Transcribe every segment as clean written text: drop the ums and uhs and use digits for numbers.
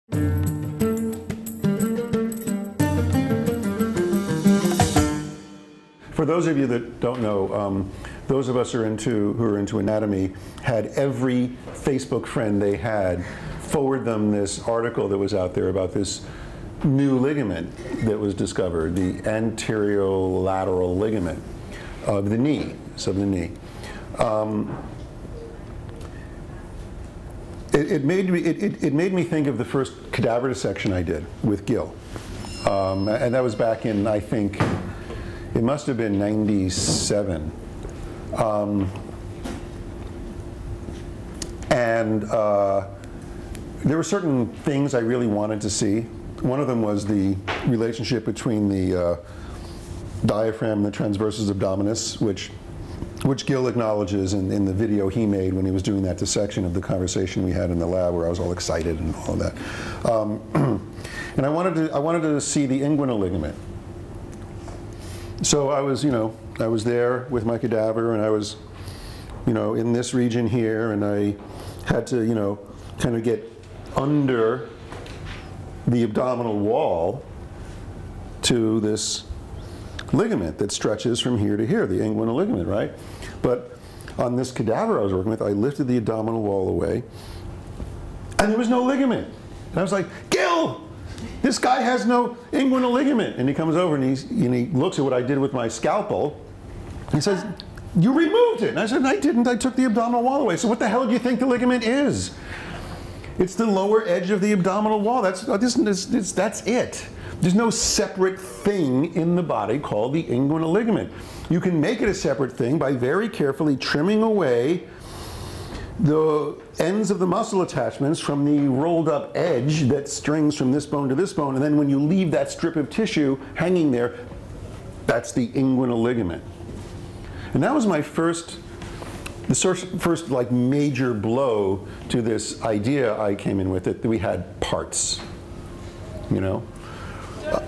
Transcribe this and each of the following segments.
For those of you that don't know, those of us who are into anatomy had every Facebook friend they had forward them this article that was out there about this new ligament that was discovered, the anterolateral ligament of the knee. It made me think of the first cadaver dissection I did with Gil, and that was back in, I think, it must have been 97. There were certain things I really wanted to see. One of them was the relationship between the diaphragm and the transversus abdominis, which Gil acknowledges in the video he made when he was doing that dissection of the conversation we had in the lab, where I was all excited and all of that. And I wanted to see the inguinal ligament. So I was there with my cadaver, and I was, in this region here, and I had to, kind of get under the abdominal wall to this ligament that stretches from here to here, the inguinal ligament, right? But on this cadaver I was working with, I lifted the abdominal wall away, and there was no ligament. And I was like, Gil, this guy has no inguinal ligament. And he comes over and he looks at what I did with my scalpel. He says, you removed it. And I said, I didn't. I took the abdominal wall away. So what the hell do you think the ligament is? It's the lower edge of the abdominal wall. That's it. There's no separate thing in the body called the inguinal ligament. You can make it a separate thing by very carefully trimming away the ends of the muscle attachments from the rolled up edge that strings from this bone to this bone, and then when you leave that strip of tissue hanging there, that's the inguinal ligament. And that was my first like major blow to this idea I came in with, that we had parts, Don't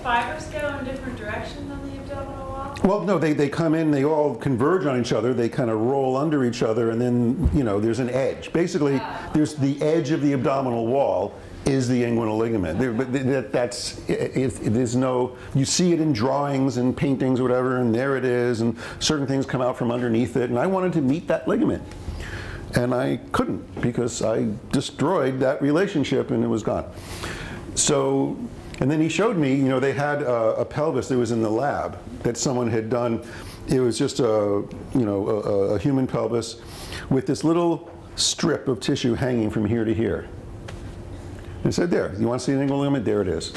fibers go in different directions on the abdominal wall? Well, no, they come in, they all converge on each other, they kind of roll under each other, and then, there's an edge. Basically, there's the edge of the abdominal wall is the inguinal ligament. There's no, you see it in drawings and paintings or whatever, and there it is, and certain things come out from underneath it, and I wanted to meet that ligament. And I couldn't, because I destroyed that relationship and it was gone. So, and then he showed me, they had a pelvis that was in the lab that someone had done. It was just a human pelvis with this little strip of tissue hanging from here to here. And I said, there, you want to see an inguinal ligament? There it is.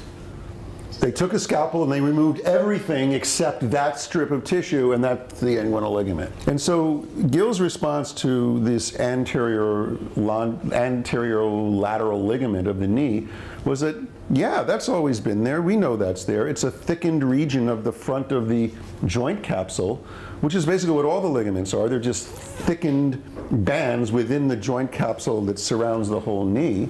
They took a scalpel and they removed everything except that strip of tissue, and that's the inguinal ligament. And so Gil's response to this anterolateral ligament of the knee was that, yeah, that's always been there. We know that's there. It's a thickened region of the front of the joint capsule, which is basically what all the ligaments are. They're just thickened bands within the joint capsule that surrounds the whole knee.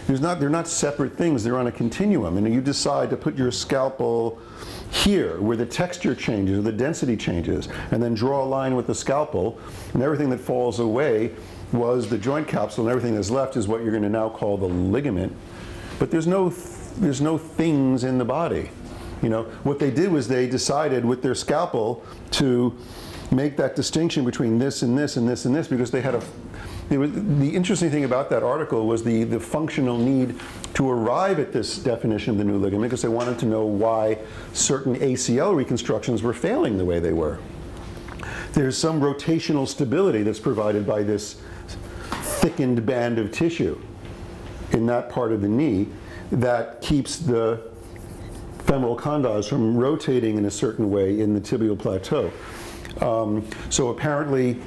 They're not separate things, they're on a continuum. And you decide to put your scalpel here, where the texture changes, or the density changes, and then draw a line with the scalpel, and everything that falls away was the joint capsule, and everything that's left is what you're going to now call the ligament. But there's no things in the body. What they did was they decided with their scalpel to make that distinction between this and this and this and this, because they had the interesting thing about that article was the functional need to arrive at this definition of the new ligament, because they wanted to know why certain ACL reconstructions were failing the way they were. There's some rotational stability that's provided by this thickened band of tissue in that part of the knee that keeps the femoral condyles from rotating in a certain way in the tibial plateau. So apparently,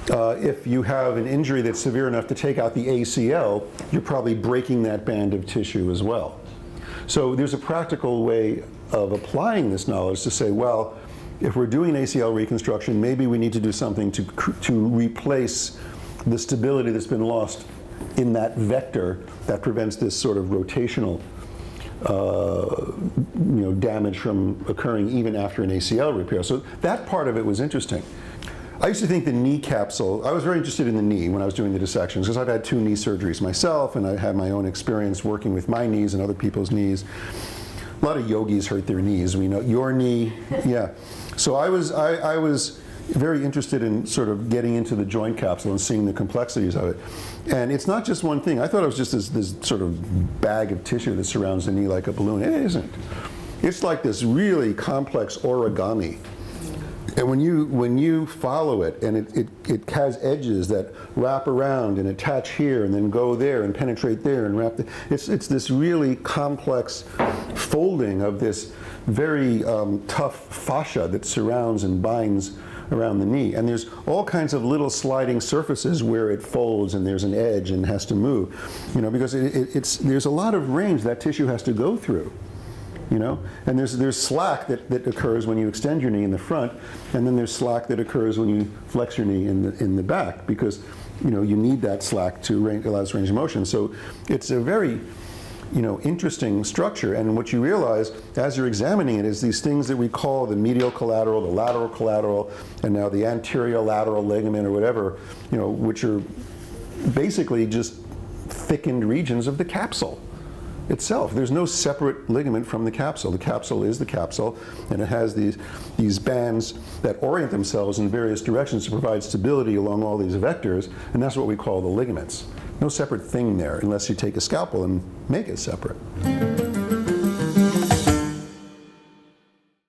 if you have an injury that's severe enough to take out the ACL, you're probably breaking that band of tissue as well. So there's a practical way of applying this knowledge to say, well, if we're doing ACL reconstruction, maybe we need to do something to replace the stability that's been lost in that vector that prevents this sort of rotational damage from occurring even after an ACL repair. So that part of it was interesting. I used to think the knee capsule, I was very interested in the knee when I was doing the dissections, because I've had 2 knee surgeries myself, and I had my own experience working with my knees and other people's knees. A lot of yogis hurt their knees. We know your knee, yeah. So I was very interested in sort of getting into the joint capsule and seeing the complexities of it. And it's not just one thing. I thought it was just this sort of bag of tissue that surrounds the knee like a balloon. It isn't. It's like this really complex origami. And when you follow it, and it has edges that wrap around and attach here and then go there and penetrate there and wrap, it's this really complex folding of this very tough fascia that surrounds and binds around the knee. And there's all kinds of little sliding surfaces where it folds and there's an edge and has to move, you know, because there's a lot of range that tissue has to go through. You know, and there's slack that occurs when you extend your knee in the front, and then there's slack that occurs when you flex your knee in the back, because you know you need that slack to allow this range of motion. So it's a very interesting structure, and what you realize as you're examining it is these things that we call the medial collateral, the lateral collateral, and now the anterior lateral ligament or whatever, which are basically just thickened regions of the capsule itself. There's no separate ligament from the capsule. The capsule is the capsule, and it has these bands that orient themselves in various directions to provide stability along all these vectors, and that's what we call the ligaments. No separate thing there, unless you take a scalpel and make it separate.